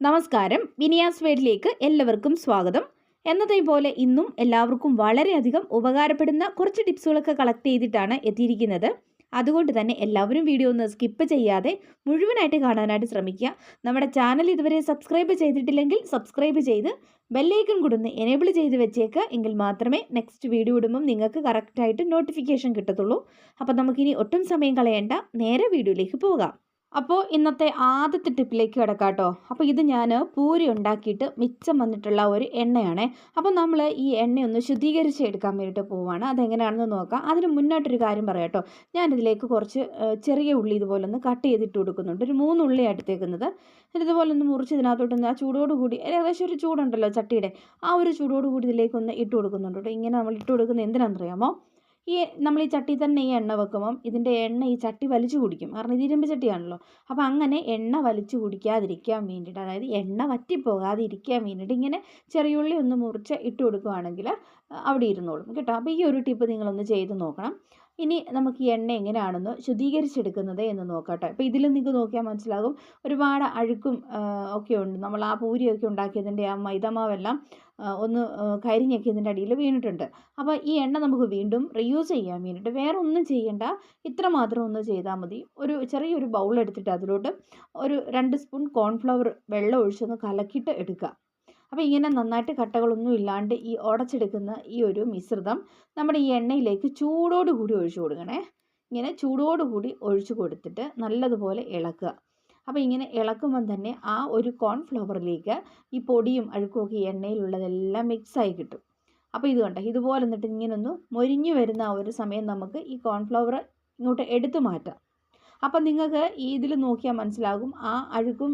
നമസ്കാരം, വിനിയാസ് വേഡിലേക്ക് എല്ലാവർക്കും സ്വാഗതം. എന്നതേപോലെ ഇന്നും എല്ലാവർക്കും വളരെയധികം ഉപകാരപ്പെടുന്ന കുറച്ച് ടിപ്സുകളൊക്കെ കളക്ട് ചെയ്തിട്ടാണ് എത്തിയിരിക്കുന്നത്. അതുകൊണ്ട് തന്നെ എല്ലാവരും വീഡിയോ ഒന്ന് സ്കിപ്പ് ചെയ്യാതെ മുഴുവനായിട്ട് കാണാനായിട്ട് ശ്രമിക്കുക. നമ്മുടെ ചാനൽ ഇതുവരെ സബ്സ്ക്രൈബ് ചെയ്തിട്ടില്ലെങ്കിൽ സബ്സ്ക്രൈബ് ചെയ്ത് ബെല്ലൈക്കൺ കൂടെ ഒന്ന് എനേബിൾ ചെയ്ത് വെച്ചേക്കുക. എങ്കിൽ മാത്രമേ നെക്സ്റ്റ് വീഡിയോ ഇടുമ്പം നിങ്ങൾക്ക് കറക്റ്റായിട്ട് നോട്ടിഫിക്കേഷൻ കിട്ടത്തുള്ളൂ. അപ്പോൾ നമുക്കിനി ഒട്ടും സമയം കളയേണ്ട, നേരെ വീഡിയോയിലേക്ക് പോകാം. അപ്പോൾ ഇന്നത്തെ ആദ്യത്തെ ടിപ്പിലേക്ക് കിടക്കാം കേട്ടോ. അപ്പോൾ ഇത് ഞാൻ പൂരി ഉണ്ടാക്കിയിട്ട് മിച്ചം വന്നിട്ടുള്ള ഒരു എണ്ണയാണ്. അപ്പോൾ നമ്മൾ ഈ എണ്ണയൊന്ന് ശുദ്ധീകരിച്ച് എടുക്കാൻ വേണ്ടിയിട്ട് പോവുകയാണ്. അതെങ്ങനെയാണെന്ന് നോക്കാം. അതിന് മുന്നായിട്ടൊരു കാര്യം പറയാം കേട്ടോ. ഞാനിതിലേക്ക് കുറച്ച് ചെറിയ ഉള്ളി ഇതുപോലെ ഒന്ന് കട്ട് ചെയ്തിട്ട് കൊടുക്കുന്നുണ്ട്. ഒരു 3 ഉള്ളിയാണ് എടുത്തേക്കുന്നത്. എന്നിട്ട് ഇതുപോലെ ഒന്ന് മുറിച്ച് ഇതിനകത്തോട്ട് ആ ചൂടോടുകൂടി ഏകദേശം ഒരു ചൂടുണ്ടല്ലോ ചട്ടിയുടെ, ആ ഒരു ചൂടോടുകൂടി ഇതിലേക്കൊന്ന് ഇട്ട് കൊടുക്കുന്നുണ്ട് കേട്ടോ. ഇങ്ങനെ നമ്മൾ ഇട്ട് കൊടുക്കുന്നത് എന്തിനാണെന്നറിയാമോ? നമ്മൾ ഈ ചട്ടി തന്നെ ഈ എണ്ണ വെക്കുമ്പം ഇതിൻ്റെ എണ്ണ ഈ ചട്ടി വലിച്ചു കുടിക്കും. കാരണം ഇത് ഇരുമ്പ് ചട്ടിയാണല്ലോ. അപ്പോൾ അങ്ങനെ എണ്ണ വലിച്ചു കുടിക്കാതിരിക്കാൻ വേണ്ടിയിട്ട്, അതായത് എണ്ണ വറ്റിപ്പോകാതെ ഇരിക്കാൻ വേണ്ടിയിട്ട് ഇങ്ങനെ ചെറിയുള്ളി ഒന്ന് മുറിച്ച് ഇട്ട് കൊടുക്കുകയാണെങ്കിൽ അവിടെ ഇരുന്നോളും കേട്ടോ. അപ്പോൾ ഈ ഒരു ടിപ്പ് നിങ്ങളൊന്ന് ചെയ്ത് നോക്കണം. ഇനി നമുക്ക് ഈ എണ്ണ എങ്ങനെയാണെന്ന് ശുദ്ധീകരിച്ചെടുക്കുന്നത് എന്ന് നോക്കാം കേട്ടോ. അപ്പോൾ ഇതിൽ നിങ്ങൾക്ക് നോക്കിയാൽ മനസ്സിലാകും ഒരുപാട് അഴുക്കും ഒക്കെ ഉണ്ട്. നമ്മൾ ആ പൂരിയൊക്കെ ഉണ്ടാക്കിയതിൻ്റെ ആ മൈദമാവെല്ലാം ഒന്ന് കരിഞ്ഞൊക്കെ ഇതിൻ്റെ അടിയിൽ വീണിട്ടുണ്ട്. അപ്പോൾ ഈ എണ്ണ നമുക്ക് വീണ്ടും റീയൂസ് ചെയ്യാൻ വേണ്ടിയിട്ട് വേറെ ഒന്നും ചെയ്യേണ്ട, ഇത്ര മാത്രം ഒന്ന് ചെയ്താൽ മതി. ഒരു ചെറിയൊരു ബൗൾ എടുത്തിട്ട് അതിലോട്ട് ഒരു 2 സ്പൂൺ കോൺഫ്ലവർ വെള്ളം ഒഴിച്ചൊന്ന് കലക്കിയിട്ട് എടുക്കുക. അപ്പോൾ ഇങ്ങനെ നന്നായിട്ട് കട്ടകളൊന്നും ഇല്ലാണ്ട് ഈ ഉടച്ചെടുക്കുന്ന ഈ ഒരു മിശ്രിതം നമ്മുടെ ഈ എണ്ണയിലേക്ക് ചൂടോടുകൂടി ഒഴിച്ചു കൊടുക്കണേ. ഇങ്ങനെ ചൂടോടുകൂടി ഒഴിച്ചു കൊടുത്തിട്ട് നല്ലതുപോലെ ഇളക്കുക. അപ്പോൾ ഇങ്ങനെ ഇളക്കുമ്പം തന്നെ ആ ഒരു കോൺഫ്ലവറിലേക്ക് ഈ പൊടിയും അഴുക്കുമൊക്കെ ഈ എണ്ണയിലുള്ളതെല്ലാം മിക്സായി കിട്ടും. അപ്പോൾ ഇത് കണ്ടോ, ഇതുപോലെ എന്നിട്ട് ഇങ്ങനെ ഒന്ന് മൊരിഞ്ഞു വരുന്ന ആ ഒരു സമയം നമുക്ക് ഈ കോൺഫ്ലവർ ഇങ്ങോട്ട് എടുത്തു മാറ്റാം. അപ്പം നിങ്ങൾക്ക് ഇതിൽ നോക്കിയാൽ മനസ്സിലാകും ആ അഴുക്കും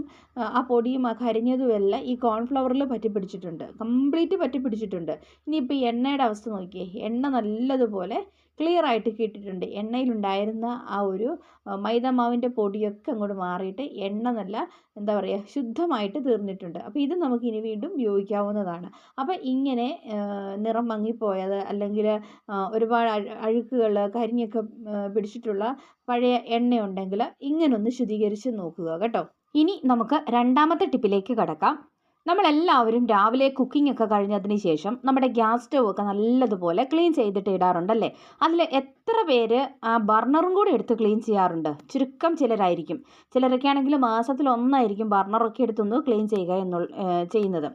ആ പൊടിയും ആ കരിഞ്ഞതുമെല്ലാം ഈ കോൺഫ്ലവറിൽ പറ്റിപ്പിടിച്ചിട്ടുണ്ട്, കംപ്ലീറ്റ് പറ്റിപ്പിടിച്ചിട്ടുണ്ട്. ഇനിയിപ്പോൾ ഈ എണ്ണയുടെ അവസ്ഥ നോക്കിയേ, എണ്ണ നല്ലതുപോലെ ക്ലിയർ ആയിട്ട് കിട്ടിയിട്ടുണ്ട്. എണ്ണയിലുണ്ടായിരുന്ന ആ ഒരു മൈദമാവിൻ്റെ പൊടിയൊക്കെ അങ്ങോട്ട് മാറിയിട്ട് എണ്ണ നല്ല എന്താ പറയുക ശുദ്ധമായിട്ട് തീർന്നിട്ടുണ്ട്. അപ്പോൾ ഇത് നമുക്ക് ഇനി വീണ്ടും ഉപയോഗിക്കാവുന്നതാണ്. അപ്പോൾ ഇങ്ങനെ നിറം മങ്ങിപ്പോയത് അല്ലെങ്കിൽ ഒരുപാട് അഴുക്കുകൾ കരിഞ്ഞൊക്കെ പിടിച്ചിട്ടുള്ള പഴയ എണ്ണയുണ്ടെങ്കിൽ ഇങ്ങനൊന്ന് ശുദ്ധീകരിച്ച് നോക്കുക കേട്ടോ. ഇനി നമുക്ക് രണ്ടാമത്തെ ടിപ്പിലേക്ക് കടക്കാം. നമ്മളെല്ലാവരും രാവിലെ കുക്കിംഗ് ഒക്കെ കഴിഞ്ഞതിന് ശേഷം നമ്മുടെ ഗ്യാസ് സ്റ്റവ് ഒക്കെ നല്ലതുപോലെ ക്ലീൻ ചെയ്തിട്ട് ഇടാറുണ്ടല്ലേ. അതിൽ എത്ര പേര് ആ ബർണറും കൂടി എടുത്ത് ക്ലീൻ ചെയ്യാറുണ്ട്? ചുരുക്കം ചിലരായിരിക്കും. ചിലരൊക്കെ ആണെങ്കിൽ മാസത്തിലൊന്നായിരിക്കും ബർണറൊക്കെ എടുത്തൊന്ന് ക്ലീൻ ചെയ്യുന്നത്.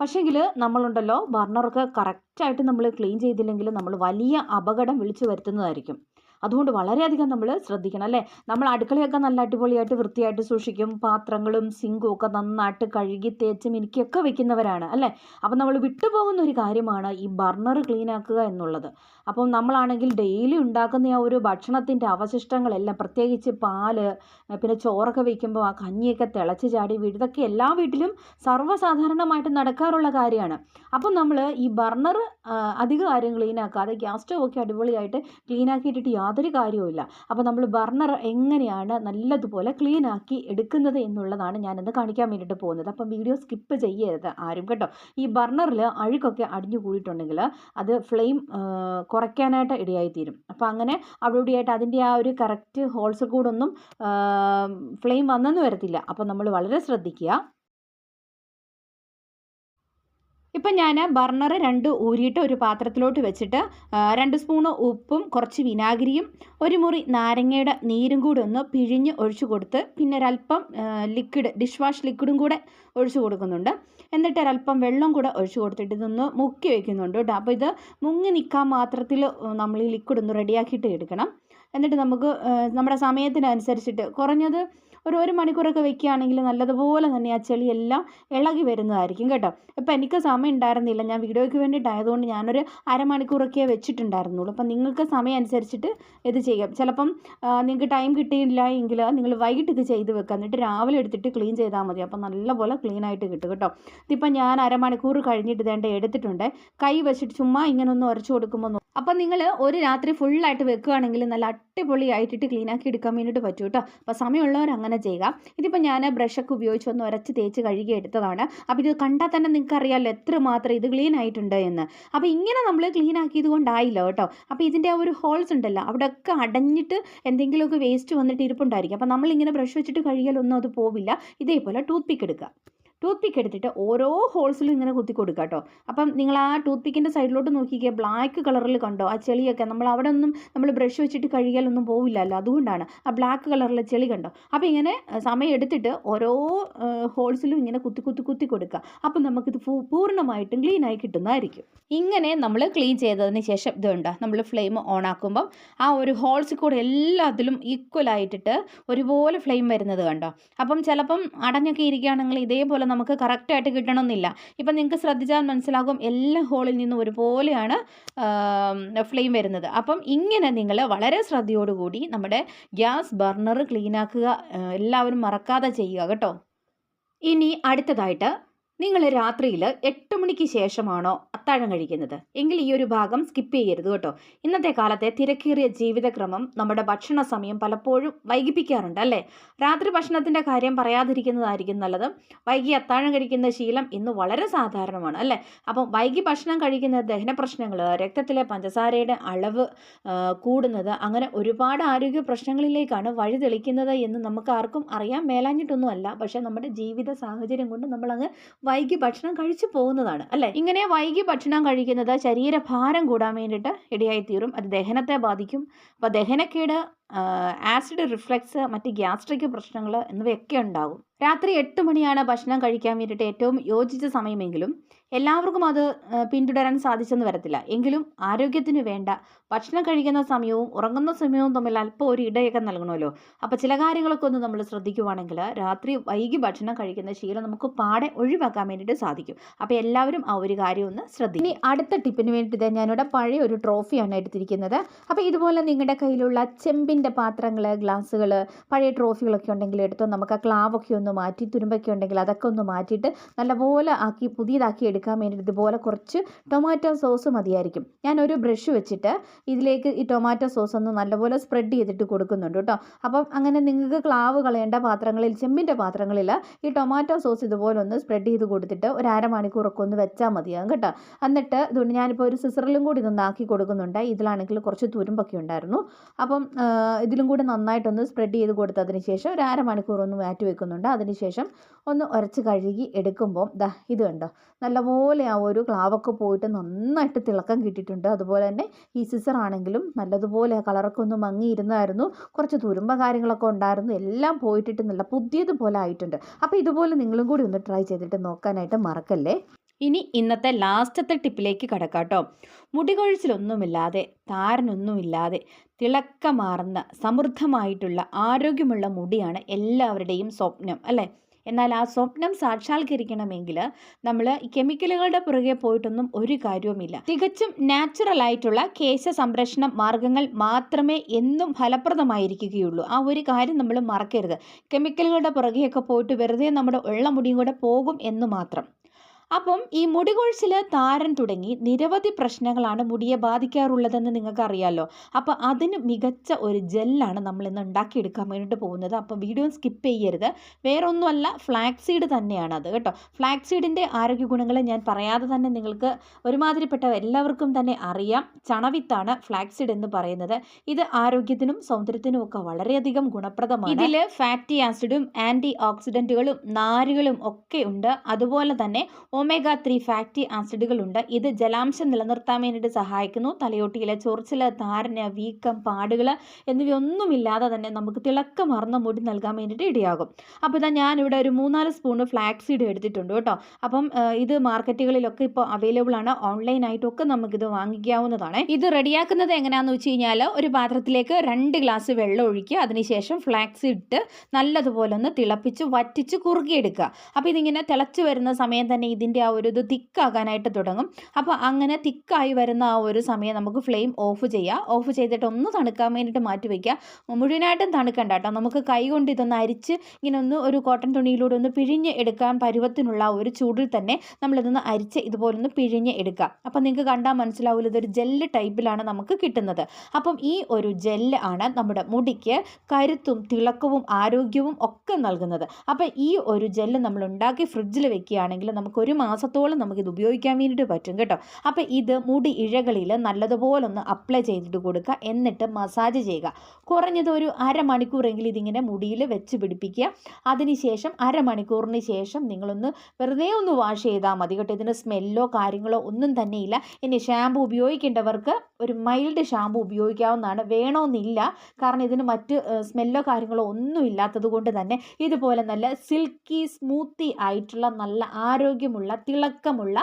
പക്ഷേങ്കിൽ നമ്മളുണ്ടല്ലോ, ബർണറൊക്കെ കറക്റ്റായിട്ട് നമ്മൾ ക്ലീൻ ചെയ്തില്ലെങ്കിൽ നമ്മൾ വലിയ അപകടം വിളിച്ചു വരുത്തുന്നതായിരിക്കും. അതുകൊണ്ട് വളരെയധികം നമ്മൾ ശ്രദ്ധിക്കണം അല്ലേ. നമ്മൾ അടുക്കളയൊക്കെ നല്ല അടിപൊളിയായിട്ട് വൃത്തിയായിട്ട് സൂക്ഷിക്കും. പാത്രങ്ങളും സിങ്കും ഒക്കെ നന്നായിട്ട് കഴുകി തേച്ച് മിനുക്കിയൊക്കെ വെക്കുന്നവരാണ് അല്ലേ. അപ്പം നമ്മൾ വിട്ടുപോകുന്ന ഒരു കാര്യമാണ് ഈ ബർണർ ക്ലീൻ ആക്കുക എന്നുള്ളത്. അപ്പം നമ്മളാണെങ്കിൽ ഡെയിലി ഉണ്ടാക്കുന്ന ആ ഒരു ഭക്ഷണത്തിൻ്റെ അവശിഷ്ടങ്ങളെല്ലാം, പ്രത്യേകിച്ച് പാല്, പിന്നെ ചോറൊക്കെ വയ്ക്കുമ്പോൾ ആ കഞ്ഞിയൊക്കെ തിളച്ച് ചാടി വീട്, ഇതൊക്കെ എല്ലാ വീട്ടിലും സർവ്വസാധാരണമായിട്ട് നടക്കാറുള്ള കാര്യമാണ്. അപ്പം നമ്മൾ ഈ ബർണർ അധിക കാര്യം ക്ലീൻ ആക്കാതെ ഗ്യാസ് സ്റ്റവ് ഒക്കെ അടിപൊളിയായിട്ട് ക്ലീൻ ആക്കിയിട്ടിട്ട് യാതൊരു കാര്യവുമില്ല. അപ്പോൾ നമ്മൾ ബർണർ എങ്ങനെയാണ് നല്ലതുപോലെ ക്ലീൻ ആക്കി എടുക്കുന്നത് എന്നുള്ളതാണ് ഞാനിന്ന് കാണിക്കാൻ വേണ്ടിയിട്ട് പോകുന്നത്. അപ്പം വീഡിയോ സ്കിപ്പ് ചെയ്യരുത് ആരും കേട്ടോ. ഈ ബർണറിൽ അഴുക്കൊക്കെ അടിഞ്ഞു കൂടിയിട്ടുണ്ടെങ്കിൽ അത് ഫ്ലെയിം കുറയ്ക്കാനായിട്ട് ഇടയായിത്തീരും. അപ്പോൾ അങ്ങനെ അവിടെ ഇവിടെയായിട്ട് അതിൻ്റെ ആ ഒരു കറക്റ്റ് ഹോൾസ് കൂടൊന്നും ഫ്ലെയിം വന്നെന്ന് വരത്തില്ല. അപ്പോൾ നമ്മൾ വളരെ ശ്രദ്ധിക്കുക. ഇപ്പം ഞാൻ ബർണർ 2 ഊരിയിട്ട് ഒരു പാത്രത്തിലോട്ട് വെച്ചിട്ട് 2 സ്പൂണ് ഉപ്പും കുറച്ച് വിനാഗിരിയും 1 മുറി നാരങ്ങയുടെ നീരും കൂടെ ഒന്ന് പിഴിഞ്ഞ് ഒഴിച്ചു കൊടുത്ത്, പിന്നെ ഒരല്പം ലിക്വിഡ്, ഡിഷ് വാഷ് ലിക്വിഡും കൂടെ ഒഴിച്ചു കൊടുക്കുന്നുണ്ട്. എന്നിട്ട് ഒരല്പം വെള്ളം കൂടെ ഒഴിച്ചു കൊടുത്തിട്ട് ഇതൊന്ന് മുക്കി വയ്ക്കുന്നുണ്ട് കേട്ടോ. അപ്പോൾ ഇത് മുങ്ങി നിൽക്കാൻ മാത്രത്തിൽ നമ്മൾ ഈ ലിക്വിഡ് ഒന്ന് റെഡിയാക്കിയിട്ട് എടുക്കണം. എന്നിട്ട് നമുക്ക് നമ്മുടെ സമയത്തിനനുസരിച്ചിട്ട് കുറഞ്ഞത് ഒരു മണിക്കൂറൊക്കെ വെക്കുകയാണെങ്കിൽ നല്ലതുപോലെ തന്നെ ആ ചെളിയെല്ലാം ഇളകി വരുന്നതായിരിക്കും കേട്ടോ. ഇപ്പം എനിക്ക് സമയം ഉണ്ടായിരുന്നില്ല, ഞാൻ വീഡിയോയ്ക്ക് വേണ്ടിയിട്ടായതുകൊണ്ട് ഞാനൊരു അരമണിക്കൂറൊക്കെ വെച്ചിട്ടുണ്ടായിരുന്നുള്ളൂ. അപ്പം നിങ്ങൾക്ക് സമയം അനുസരിച്ചിട്ട് ഇത് ചെയ്യാം. ചിലപ്പം നിങ്ങൾക്ക് ടൈം കിട്ടിയില്ല എങ്കിൽ നിങ്ങൾ വൈകിട്ട് ഇത് ചെയ്ത് വെക്കുക, എന്നിട്ട് രാവിലെ എടുത്തിട്ട് ക്ലീൻ ചെയ്താൽ മതി. അപ്പം നല്ലപോലെ ക്ലീനായിട്ട് കിട്ടും കേട്ടോ. ഇതിപ്പം ഞാൻ അരമണിക്കൂർ കഴിഞ്ഞിട്ട് ഇതേണ്ട എടുത്തിട്ടുണ്ട്. കൈ വെച്ചിട്ട് ചുമ്മാ ഇങ്ങനെ ഒന്ന് ഉരച്ചു കൊടുക്കുമ്പോൾ അപ്പം നിങ്ങൾ ഒരു രാത്രി ഫുള്ളായിട്ട് വെക്കുകയാണെങ്കിൽ നല്ല അടിപൊളിയായിട്ടിട്ട് ക്ലീനാക്കി എടുക്കാൻ വേണ്ടിയിട്ട് പറ്റും കേട്ടോ. അപ്പോൾ സമയമുള്ളവർ അങ്ങനെ ചെയ്യുക. ഇതിപ്പോൾ ഞാൻ ബ്രഷൊക്കെ ഉപയോഗിച്ച് ഒന്ന് ഉരച്ച് തേച്ച് കഴുകി എടുത്തതാണ്. അപ്പോൾ ഇത് കണ്ടാൽ തന്നെ നിങ്ങൾക്ക് അറിയാമല്ലോ എത്രമാത്രം ഇത് ക്ലീൻ ആയിട്ടുണ്ട് എന്ന്. അപ്പോൾ ഇങ്ങനെ നമ്മൾ ക്ലീൻ ആക്കിയത് കൊണ്ടായില്ല കേട്ടോ. അപ്പോൾ ഇതിൻ്റെ ആ ഒരു ഹോൾസ് ഉണ്ടല്ലോ, അവിടെയൊക്കെ അടഞ്ഞിട്ട് എന്തെങ്കിലുമൊക്കെ വേസ്റ്റ് വന്നിട്ട് ഇരിപ്പുണ്ടായിരിക്കും. അപ്പോൾ നമ്മളിങ്ങനെ ബ്രഷ് വെച്ചിട്ട് കഴുകിയാലൊന്നും അത് പോവില്ല. ഇതേപോലെ ടൂത്ത് പിക്ക് എടുക്കുക. ടൂത്ത് പിക്ക് എടുത്തിട്ട് ഓരോ ഹോൾസിലും ഇങ്ങനെ കുത്തി കൊടുക്കുക കേട്ടോ. അപ്പം നിങ്ങൾ ആ ടൂത്ത് പിക്കിൻ്റെ സൈഡിലോട്ട് നോക്കിക്കുക, ബ്ലാക്ക് കളറിൽ കണ്ടോ ആ ചെളിയൊക്കെ. അവിടെ ഒന്നും നമ്മൾ ബ്രഷ് വെച്ചിട്ട് കഴുകിയാലൊന്നും പോവില്ലല്ലോ, അതുകൊണ്ടാണ് ആ ബ്ലാക്ക് കളറിലെ ചെളി കണ്ടോ. അപ്പോൾ ഇങ്ങനെ സമയം എടുത്തിട്ട് ഓരോ ഹോൾസിലും ഇങ്ങനെ കുത്തി കൊടുക്കുക. അപ്പം നമുക്കിത് പൂർണ്ണമായിട്ടും ക്ലീനായി കിട്ടുന്നതായിരിക്കും. ഇങ്ങനെ നമ്മൾ ക്ലീൻ ചെയ്തതിന് ശേഷം ഇതുണ്ട്, നമ്മൾ ഫ്ലെയിം ഓൺ ആക്കുമ്പം ആ ഒരു ഹോൾസിൽ കൂടെ എല്ലാത്തിലും ഈക്വലായിട്ടിട്ട് ഒരുപോലെ ഫ്ലെയിം വരുന്നത് കണ്ടോ. അപ്പം ചിലപ്പം അടഞ്ഞൊക്കെ ഇരിക്കുകയാണെങ്കിൽ ഇതേപോലെ നമുക്ക് കറക്റ്റായിട്ട് കിട്ടണമെന്നില്ല. ഇപ്പം നിങ്ങൾക്ക് ശ്രദ്ധിച്ചാൽ മനസ്സിലാകും എല്ലാ ഹോളിൽ നിന്നും ഒരുപോലെയാണ് ഫ്ലെയിം വരുന്നത്. അപ്പം ഇങ്ങനെ നിങ്ങൾ വളരെ ശ്രദ്ധയോടുകൂടി നമ്മുടെ ഗ്യാസ് ബർണർ ക്ലീനാക്കുക എല്ലാവരും മറക്കാതെ ചെയ്യുക കേട്ടോ. ഇനി അടുത്തതായിട്ട് നിങ്ങൾ രാത്രിയിൽ 8 മണിക്ക് ശേഷമാണോ അത്താഴം കഴിക്കുന്നത് എങ്കിൽ ഈ ഒരു ഭാഗം സ്കിപ്പ് ചെയ്യരുത് കേട്ടോ. ഇന്നത്തെ കാലത്തെ തിരക്കേറിയ ജീവിതക്രമം നമ്മുടെ ഭക്ഷണ സമയം പലപ്പോഴും വൈകിപ്പിക്കാറുണ്ട് അല്ലേ. രാത്രി ഭക്ഷണത്തിൻ്റെ കാര്യം പറയാതിരിക്കുന്നതായിരിക്കും നല്ലത്. വൈകി അത്താഴം കഴിക്കുന്ന ശീലം ഇന്ന് വളരെ സാധാരണമാണ് അല്ലേ. അപ്പം വൈകി ഭക്ഷണം കഴിക്കുന്ന ദഹന പ്രശ്നങ്ങൾ, രക്തത്തിലെ പഞ്ചസാരയുടെ അളവ് കൂടുന്നത്, അങ്ങനെ ഒരുപാട് ആരോഗ്യ പ്രശ്നങ്ങളിലേക്കാണ് വഴി തെളിക്കുന്നത് എന്ന് നമുക്ക് ആർക്കും അറിയാൻ മേലാഞ്ഞിട്ടൊന്നുമല്ല. പക്ഷേ നമ്മുടെ ജീവിത സാഹചര്യം കൊണ്ട് നമ്മളങ്ങ് വൈകി ഭക്ഷണം കഴിച്ചു പോകുന്നതാണ് അല്ലേ. ഇങ്ങനെ വൈകി ഭക്ഷണം കഴിക്കുന്നത് ശരീരഭാരം കൂടാൻ വേണ്ടിയിട്ട് ഇടയായിത്തീരും. അത് ദഹനത്തെ ബാധിക്കും. അപ്പോൾ ദഹനക്കേട്, ആസിഡ് റിഫ്ലക്സ്, മറ്റ് ഗ്യാസ്ട്രിക് പ്രശ്നങ്ങൾ എന്നിവയൊക്കെ ഉണ്ടാകും. രാത്രി 8 മണിയാണ് ഭക്ഷണം കഴിക്കാൻ വേണ്ടിയിട്ട് ഏറ്റവും യോജിച്ച സമയമെങ്കിലും എല്ലാവർക്കും അത് പിന്തുടരാൻ സാധിച്ചെന്ന് വരത്തില്ല. എങ്കിലും ആരോഗ്യത്തിന് വേണ്ട ഭക്ഷണം കഴിക്കുന്ന സമയവും ഉറങ്ങുന്ന സമയവും തമ്മിൽ അല്പം ഒരു ഇടയൊക്കെ നൽകണമല്ലോ. അപ്പോൾ ചില കാര്യങ്ങളൊക്കെ ഒന്ന് നമ്മൾ ശ്രദ്ധിക്കുവാണെങ്കിൽ രാത്രി വൈകി ഭക്ഷണം കഴിക്കുന്ന ശീലം നമുക്ക് പാടെ ഒഴിവാക്കാൻ വേണ്ടിയിട്ട് സാധിക്കും. അപ്പോൾ എല്ലാവരും ആ ഒരു കാര്യം ഒന്ന് ശ്രദ്ധിക്കും. ഇനി അടുത്ത ടിപ്പിന് വേണ്ടിയിട്ട് ഞാനിവിടെ പഴയ ഒരു ട്രോഫിയാണ് എടുത്തിരിക്കുന്നത്. അപ്പോൾ ഇതുപോലെ നിങ്ങളുടെ കയ്യിലുള്ള ചെമ്പിൻ്റെ പാത്രങ്ങൾ, ഗ്ലാസ്സുകൾ, പഴയ ട്രോഫികളൊക്കെ ഉണ്ടെങ്കിൽ എടുത്തോ. നമുക്ക് ആ ക്ലാവൊക്കെ ഒന്ന് മാറ്റി, തുരുമ്പൊക്കെ ഉണ്ടെങ്കിൽ അതൊക്കെ ഒന്ന് മാറ്റിയിട്ട് നല്ലപോലെ ആക്കി പുതിയതാക്കി എടുക്കാൻ വേണ്ടിയിട്ട് ഇതുപോലെ കുറച്ച് ടൊമാറ്റോ സോസ് മതിയായിരിക്കും. ഞാനൊരു ബ്രഷ് വെച്ചിട്ട് ഇതിലേക്ക് ഈ ടൊമാറ്റോ സോസ് ഒന്ന് നല്ലപോലെ സ്പ്രെഡ് ചെയ്തിട്ട് കൊടുക്കുന്നുണ്ട് കേട്ടോ. അപ്പം അങ്ങനെ നിങ്ങൾക്ക് ക്ലാവ് കളയേണ്ട പാത്രങ്ങളിൽ, ചെമ്പിൻ്റെ പാത്രങ്ങളിൽ ഈ ടൊമാറ്റോ സോസ് ഇതുപോലെ ഒന്ന് സ്പ്രെഡ് ചെയ്ത് കൊടുത്തിട്ട് ഒരു അരമണിക്കൂറൊക്കെ ഒന്ന് വെച്ചാൽ മതിയാകും കേട്ടോ. എന്നിട്ട് ഇതുകൊണ്ട് ഞാനിപ്പോൾ ഒരു സിസറിലും കൂടി ഇതൊന്ന് ആക്കി കൊടുക്കുന്നുണ്ട്. ഇതിലാണെങ്കിൽ കുറച്ച് തുരുമ്പൊക്കെ ഉണ്ടായിരുന്നു. അപ്പം ഇതിലും കൂടി നന്നായിട്ടൊന്ന് സ്പ്രെഡ് ചെയ്ത് കൊടുത്തതിന് ശേഷം ഒരു അരമണിക്കൂർ ഒന്ന് മാറ്റി വെക്കുന്നുണ്ട്. അതിനുശേഷം ഒന്ന് ഉരച്ച് കഴുകി എടുക്കുമ്പോൾ ഇത് കണ്ടോ, നല്ലപോലെ ആ ഒരു ക്ലാവൊക്കെ പോയിട്ട് നന്നായിട്ട് തിളക്കം കിട്ടിയിട്ടുണ്ട്. അതുപോലെ തന്നെ ഈ സിസർ ആണെങ്കിലും നല്ലതുപോലെ ആ കളറൊക്കെ ഒന്ന് മങ്ങിയിരുന്നായിരുന്നു. കുറച്ച് തുരുമ്പ കാര്യങ്ങളൊക്കെ ഉണ്ടായിരുന്നു. എല്ലാം പോയിട്ടിട്ട് നല്ല പുതിയതുപോലെ ആയിട്ടുണ്ട്. അപ്പോൾ ഇതുപോലെ നിങ്ങളും കൂടി ഒന്ന് ട്രൈ ചെയ്തിട്ട് നോക്കാനായിട്ട് മറക്കല്ലേ. ഇനി ഇന്നത്തെ ലാസ്റ്റത്തെ ടിപ്പിലേക്ക് കടക്കാം കേട്ടോ. മുടികൊഴിച്ചിലൊന്നുമില്ലാതെ, താരനൊന്നുമില്ലാതെ തിളക്കമാർന്ന സമൃദ്ധമായിട്ടുള്ള ആരോഗ്യമുള്ള മുടിയാണ് എല്ലാവരുടെയും സ്വപ്നം അല്ലേ. എന്നാൽ ആ സ്വപ്നം സാക്ഷാത്കരിക്കണമെങ്കിൽ നമ്മൾ കെമിക്കലുകളുടെ പുറകെ പോയിട്ടൊന്നും ഒരു കാര്യവുമില്ല. തികച്ചും നാച്ചുറലായിട്ടുള്ള കേശ സംരക്ഷണ മാർഗങ്ങൾ മാത്രമേ എന്നും ഫലപ്രദമായിരിക്കുകയുള്ളൂ. ആ ഒരു കാര്യം നമ്മൾ മറക്കരുത്. കെമിക്കലുകളുടെ പുറകെയൊക്കെ പോയിട്ട് വെറുതെ നമ്മുടെ ഉള്ള മുടിയും കൂടെ പോകും എന്ന് മാത്രം. അപ്പം ഈ മുടികൊഴിച്ചിൽ, താരൻ തുടങ്ങി നിരവധി പ്രശ്നങ്ങളാണ് മുടിയെ ബാധിക്കാറുള്ളതെന്ന് നിങ്ങൾക്ക് അറിയാമല്ലോ. അപ്പോൾ അതിന് മികച്ച ഒരു ജെല്ലാണ് നമ്മൾ ഇന്ന് ഉണ്ടാക്കിയെടുക്കാൻ വേണ്ടിയിട്ട് പോകുന്നത്. അപ്പോൾ വീഡിയോ സ്കിപ്പ് ചെയ്യരുത്. വേറെ ഒന്നുമല്ല, ഫ്ലാക്സ് സീഡ് തന്നെയാണ് അത് കേട്ടോ. ഫ്ലാക്സ് സീഡിൻ്റെ ആരോഗ്യ ഗുണങ്ങൾ ഞാൻ പറയാതെ തന്നെ നിങ്ങൾക്ക് ഒരുമാതിരിപ്പെട്ട എല്ലാവർക്കും തന്നെ അറിയാം. ചണവിത്താണ് ഫ്ലാക്സ് സീഡ് എന്ന് പറയുന്നത്. ഇത് ആരോഗ്യത്തിനും സൗന്ദര്യത്തിനും ഒക്കെ വളരെയധികം ഗുണപ്രദമാണ്. ഇതിൽ ഫാറ്റി ആസിഡും ആൻറ്റി ഓക്സിഡൻറ്റുകളും നാരുകളും ഒക്കെ ഉണ്ട്. അതുപോലെ തന്നെ ഒമേഗ 3 ഫാറ്റി ആസിഡുകളുണ്ട്. ഇത് ജലാംശം നിലനിർത്താൻ വേണ്ടിയിട്ട് സഹായിക്കുന്നു. തലയോട്ടിയിലെ ചൊറിച്ചിൽ, താരന്, വീക്കം, പാടുകൾ എന്നിവയൊന്നുമില്ലാതെ തന്നെ നമുക്ക് തിളക്കമാർന്ന മുടി നൽകാൻ വേണ്ടിയിട്ട് ഇടയാകും. അപ്പോൾ ഇതാ ഞാനിവിടെ ഒരു 3-4 സ്പൂണ് ഫ്ലാക്സ് സീഡ് എടുത്തിട്ടുണ്ട് കേട്ടോ. അപ്പം ഇത് മാർക്കറ്റുകളിലൊക്കെ ഇപ്പോൾ അവൈലബിൾ ആണ്. ഓൺലൈനായിട്ടൊക്കെ നമുക്കിത് വാങ്ങിക്കാവുന്നതാണ്. ഇത് റെഡിയാക്കുന്നത് എങ്ങനെയാണെന്ന് വെച്ച് കഴിഞ്ഞാൽ ഒരു പാത്രത്തിലേക്ക് 2 ഗ്ലാസ് വെള്ളം ഒഴിക്കുക. അതിനുശേഷം ഫ്ലാക്സ് സീഡ് ഇട്ട് നല്ലതുപോലെ ഒന്ന് തിളപ്പിച്ച് വറ്റിച്ച് കുറുകിയെടുക്കുക. അപ്പോൾ ഇതിങ്ങനെ തിളച്ച് വരുന്ന സമയം തന്നെ ഇതിൻ്റെ ആ ഒരു ഇത് തിക്കാകാനായിട്ട് തുടങ്ങും. അപ്പോൾ അങ്ങനെ തിക്കായി വരുന്ന ആ ഒരു സമയം നമുക്ക് ഫ്ലെയിം ഓഫ് ചെയ്യാം. ഓഫ് ചെയ്തിട്ട് ഒന്ന് തണുക്കാൻ വേണ്ടിയിട്ട് മാറ്റി വയ്ക്കുക. മുഴുവനായിട്ടും തണുക്കണ്ട കേട്ടോ. നമുക്ക് കൈ കൊണ്ട് ഇതൊന്ന് അരിച്ച് ഇങ്ങനെ ഒന്ന് ഒരു കോട്ടൺ തുണിയിലൂടെ ഒന്ന് പിഴിഞ്ഞ് എടുക്കാൻ പരുവത്തിനുള്ള ഒരു ചൂടിൽ തന്നെ നമ്മളിതൊന്ന് അരിച്ച് ഇതുപോലൊന്ന് പിഴിഞ്ഞ് എടുക്കുക. അപ്പം നിങ്ങൾക്ക് കണ്ടാൽ മനസ്സിലാവില്ല, ഇതൊരു ജെല്ല് ടൈപ്പിലാണ് നമുക്ക് കിട്ടുന്നത്. അപ്പം ഈ ഒരു ജെല്ല് ആണ് നമ്മുടെ മുടിക്ക് കരുത്തും തിളക്കവും ആരോഗ്യവും ഒക്കെ നൽകുന്നത്. അപ്പം ഈ ഒരു ജെല്ല് നമ്മൾ ഉണ്ടാക്കി ഫ്രിഡ്ജിൽ വെക്കുകയാണെങ്കിൽ നമുക്ക് മാസത്തോളം നമുക്കിത് ഉപയോഗിക്കാൻ വേണ്ടിയിട്ട് പറ്റും കേട്ടോ. അപ്പോൾ ഇത് മുടി ഇഴകളിൽ നല്ലതുപോലെ ഒന്ന് അപ്ലൈ ചെയ്തിട്ട് കൊടുക്കുക. എന്നിട്ട് മസാജ് ചെയ്യുക. കുറഞ്ഞത് ഒരു അരമണിക്കൂറെങ്കിലും ഇതിങ്ങനെ മുടിയിൽ വെച്ച് പിടിപ്പിക്കുക. അതിനുശേഷം അരമണിക്കൂറിന് ശേഷം നിങ്ങളൊന്ന് വെറുതെ ഒന്ന് വാഷ് ചെയ്താൽ മതി കേട്ടോ. ഇതിന് സ്മെല്ലോ കാര്യങ്ങളോ ഒന്നും തന്നെയില്ല. ഇനി ഷാമ്പു ഉപയോഗിക്കേണ്ടവർക്ക് ഒരു മൈൽഡ് ഷാമ്പു ഉപയോഗിക്കാവുന്നതാണ്, വേണമെന്നില്ല. കാരണം ഇതിന് മറ്റ് സ്മെല്ലോ കാര്യങ്ങളോ ഒന്നും ഇല്ലാത്തത് കൊണ്ട് തന്നെ ഇതുപോലെ നല്ല സിൽക്കി സ്മൂത്തി ആയിട്ടുള്ള നല്ല ആരോഗ്യമുള്ള തിളക്കമുള്ള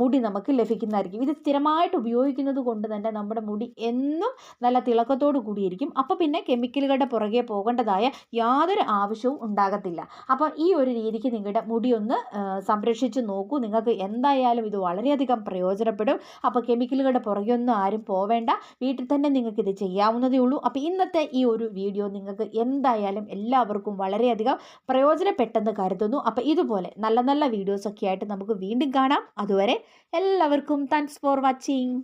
മുടി നമുക്ക് ലഭിക്കുന്നതായിരിക്കും. ഇത് സ്ഥിരമായിട്ട് ഉപയോഗിക്കുന്നത് കൊണ്ട് തന്നെ നമ്മുടെ മുടി എന്നും നല്ല തിളക്കത്തോടു കൂടിയിരിക്കും. അപ്പോൾ പിന്നെ കെമിക്കലുകളുടെ പുറകെ പോകേണ്ടതായ യാതൊരു ആവശ്യവും ഉണ്ടാകത്തില്ല. അപ്പോൾ ഈ ഒരു രീതിക്ക് നിങ്ങളുടെ മുടി ഒന്ന് സംരക്ഷിച്ച് നോക്കൂ. നിങ്ങൾക്ക് എന്തായാലും ഇത് വളരെയധികം പ്രയോജനപ്പെടും. അപ്പോൾ കെമിക്കലുകളുടെ പുറകെ ഒന്നും ആരും പോവേണ്ട, വീട്ടിൽ തന്നെ നിങ്ങൾക്ക് ഇത് ചെയ്യാവുന്നതേ ഉള്ളൂ. അപ്പോൾ ഇന്നത്തെ ഈ ഒരു വീഡിയോ നിങ്ങൾക്ക് എന്തായാലും എല്ലാവർക്കും വളരെയധികം പ്രയോജനപ്പെട്ടെന്ന് കരുതുന്നു. അപ്പോൾ ഇതുപോലെ നല്ല നല്ല വീഡിയോസൊക്കെ ആയിട്ട് നമുക്ക് വീണ്ടും കാണാം. അതുവരെ എല്ലാവർക്കും താങ്ക്സ് ഫോർ വാച്ചിങ്.